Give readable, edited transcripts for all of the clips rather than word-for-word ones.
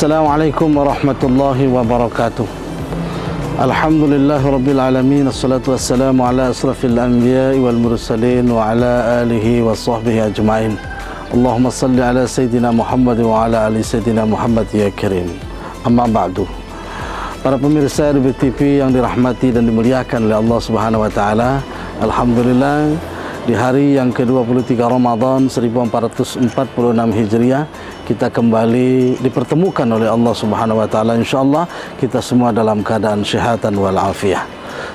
Assalamualaikum warahmatullahi wabarakatuh. Alhamdulillah rabbil alamin. Assalatu wassalamu ala asrafil anbiya'i wal mursalin wa ala alihi wa sahbihi ajma'in. Allahumma salli ala Sayyidina Muhammad wa ala ali Sayyidina Muhammad ya karim. Amma ba'du. Para pemirsa RBTV yang dirahmati dan dimuliakan oleh Allah Subhanahu wa taala, alhamdulillah di hari yang ke-23 Ramadan 1446 Hijriah kita kembali dipertemukan oleh Allah Subhanahu wa taala. Insyaallah kita semua dalam keadaan kesehatan wal afiah.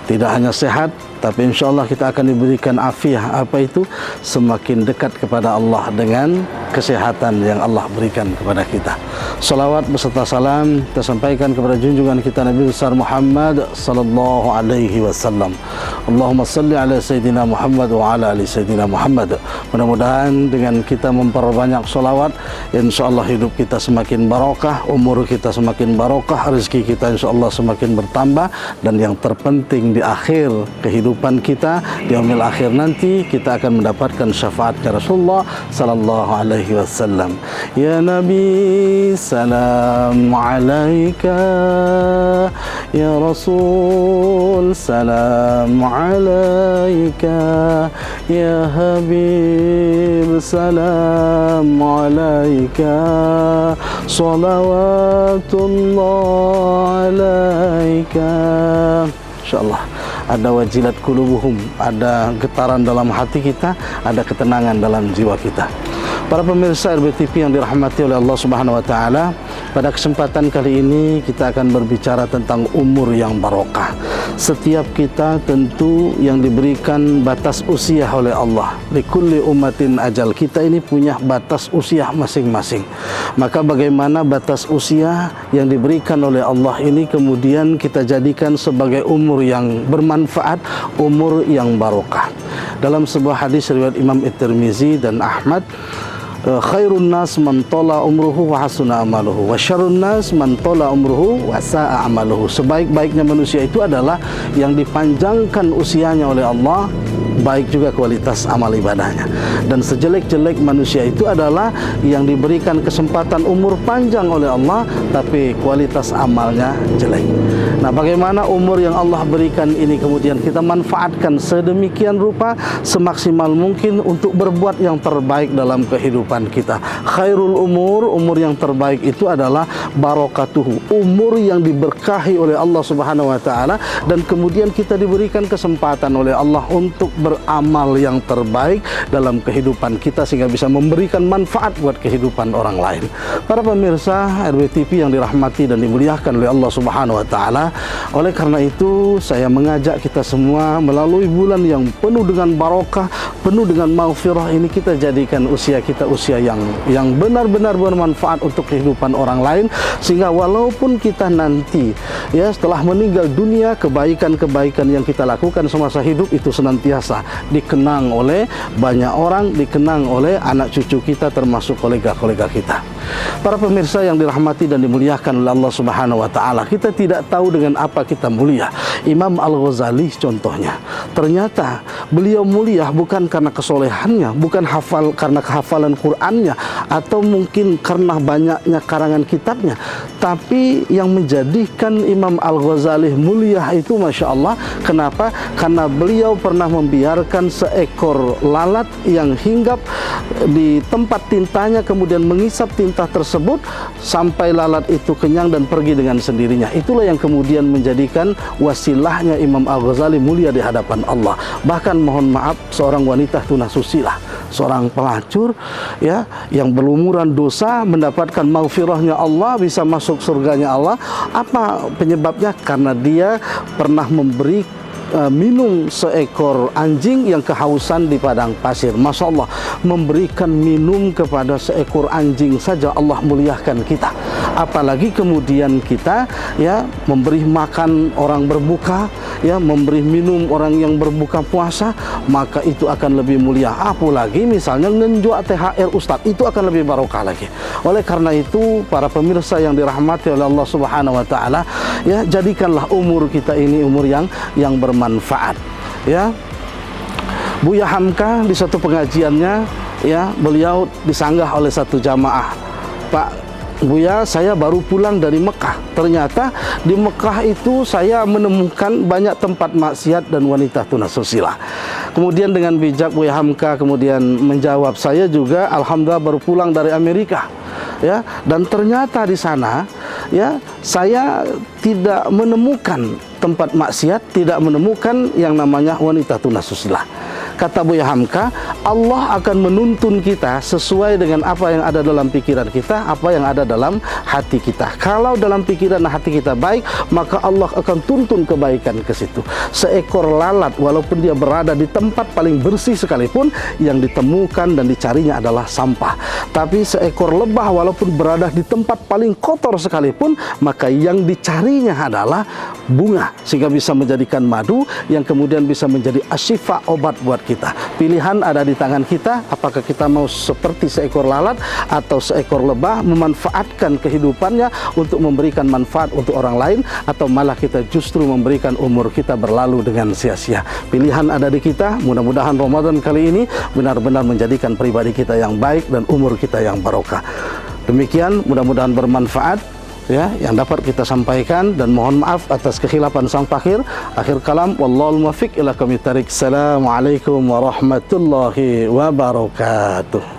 Tidak hanya sehat, tapi insyaallah kita akan diberikan afiah. Apa itu? Semakin dekat kepada Allah dengan kesehatan yang Allah berikan kepada kita. Salawat beserta salam kita sampaikan kepada junjungan kita Nabi besar Muhammad sallallahu alaihi wasallam. Allahumma salli ala Sayyidina Muhammad wa ala ali Sayyidina Muhammad. Mudah-mudahan dengan kita memperbanyak salawat, insyaallah hidup kita semakin barokah, umur kita semakin barokah, rezeki kita insyaallah semakin bertambah, dan yang terpenting di akhir kehidupan kita, di yaumil akhir nanti kita akan mendapatkan syafaatnya Rasulullah sallallahu alaihi wasallam. Ya Nabi salam alaika, ya Rasul salam alaika, ya Habib salam alaika, salawatullah alaika. InsyaAllah ada wajilat qulubuhum, ada getaran dalam hati kita, ada ketenangan dalam jiwa kita. Para pemirsa RBTV yang dirahmati oleh Allah Subhanahu wa taala, pada kesempatan kali ini kita akan berbicara tentang umur yang barokah. Setiap kita tentu yang diberikan batas usia oleh Allah. Likulli ummatin ajal. Kita ini punya batas usia masing-masing. Maka bagaimana batas usia yang diberikan oleh Allah ini kemudian kita jadikan sebagai umur yang bermanfaat, umur yang barokah. Dalam sebuah hadis riwayat Imam At-Tirmizi dan Ahmad, khairun nas man tala umruhu wa hasuna amaluhu wa syarrun nas man tala umruhu wa sa'a amaluhu. Sebaik-baiknya manusia itu adalah yang dipanjangkan usianya oleh Allah, baik juga kualitas amal ibadahnya. Dan sejelek-jelek manusia itu adalah yang diberikan kesempatan umur panjang oleh Allah, tapi kualitas amalnya jelek. Nah, bagaimana umur yang Allah berikan ini kemudian kita manfaatkan sedemikian rupa, semaksimal mungkin untuk berbuat yang terbaik dalam kehidupan kita. Khairul umur, umur yang terbaik itu adalah barokatuhu, umur yang diberkahi oleh Allah Subhanahu wa taala, dan kemudian kita diberikan kesempatan oleh Allah untuk beramal yang terbaik dalam kehidupan kita sehingga bisa memberikan manfaat buat kehidupan orang lain. Para pemirsa RBTV yang dirahmati dan dimuliakan oleh Allah Subhanahu wa taala, oleh karena itu saya mengajak kita semua melalui bulan yang penuh dengan barokah, penuh dengan maghfirah ini, kita jadikan usia kita usia yang benar-benar bermanfaat untuk kehidupan orang lain, sehingga walaupun kita nanti ya setelah meninggal dunia, kebaikan-kebaikan yang kita lakukan semasa hidup itu senantiasa dikenang oleh banyak orang, dikenang oleh anak cucu kita termasuk kolega-kolega kita. Para pemirsa yang dirahmati dan dimuliakan oleh Allah Subhanahu wa taala, kita tidak tahu dengan apa kita mulia. Imam Al-Ghazali contohnya, ternyata beliau mulia bukan karena kesolehannya, bukan karena kehafalan Qur'annya, atau mungkin karena banyaknya karangan kitabnya, tapi yang menjadikan Imam Al-Ghazali mulia itu Masya Allah. Kenapa? Karena beliau pernah membiarkan seekor lalat yang hinggap di tempat tintanya, kemudian mengisap tinta tersebut sampai lalat itu kenyang dan pergi dengan sendirinya. Itulah yang kemudian menjadikan wasilahnya Imam Al-Ghazali mulia di hadapan Allah. Bahkan mohon maaf, seorang wanita tunasusila, seorang pelacur ya yang berlumuran dosa mendapatkan maghfirahnya Allah, bisa masuk surganya Allah. Apa penyebabnya? Karena dia pernah memberi minum seekor anjing yang kehausan di padang pasir. Masya Allah, memberikan minum kepada seekor anjing saja Allah muliakan kita, apalagi kemudian kita ya memberi makan orang berbuka, ya memberi minum orang yang berbuka puasa, maka itu akan lebih mulia. Apalagi misalnya ngenjuak THR Ustaz, itu akan lebih barokah lagi. Oleh karena itu para pemirsa yang dirahmati oleh Allah Subhanahu wa taala, ya jadikanlah umur kita ini umur yang bermanfaat. Ya, Buya Hamka di satu pengajiannya, ya beliau disanggah oleh satu jamaah, Pak, Buya, saya baru pulang dari Mekah. Ternyata di Mekah itu saya menemukan banyak tempat maksiat dan wanita tunasusila. Kemudian dengan bijak Buya Hamka kemudian menjawab, saya juga alhamdulillah baru pulang dari Amerika. Ya, dan ternyata di sana ya saya tidak menemukan tempat maksiat, tidak menemukan yang namanya wanita tunasusila. Kata Buya Hamka, Allah akan menuntun kita sesuai dengan apa yang ada dalam pikiran kita, apa yang ada dalam hati kita. Kalau dalam pikiran dan hati kita baik, maka Allah akan tuntun kebaikan ke situ. Seekor lalat, walaupun dia berada di tempat paling bersih sekalipun, yang ditemukan dan dicarinya adalah sampah. Tapi seekor lebah, walaupun berada di tempat paling kotor sekalipun, maka yang dicarinya adalah bunga, sehingga bisa menjadikan madu yang kemudian bisa menjadi asyifa, obat buat kita. Pilihan ada di tangan kita, apakah kita mau seperti seekor lalat atau seekor lebah, memanfaatkan kehidupannya untuk memberikan manfaat untuk orang lain, atau malah kita justru memberikan umur kita berlalu dengan sia-sia. Pilihan ada di kita. Mudah-mudahan Ramadan kali ini benar-benar menjadikan pribadi kita yang baik dan umur kita yang barokah. Demikian, mudah-mudahan bermanfaat ya yang dapat kita sampaikan, dan mohon maaf atas kekhilafan sang fakhir. Akhir kalam, wallahul muwaffiq ila aqwamit thariq. Assalamualaikum warahmatullahi wabarakatuh.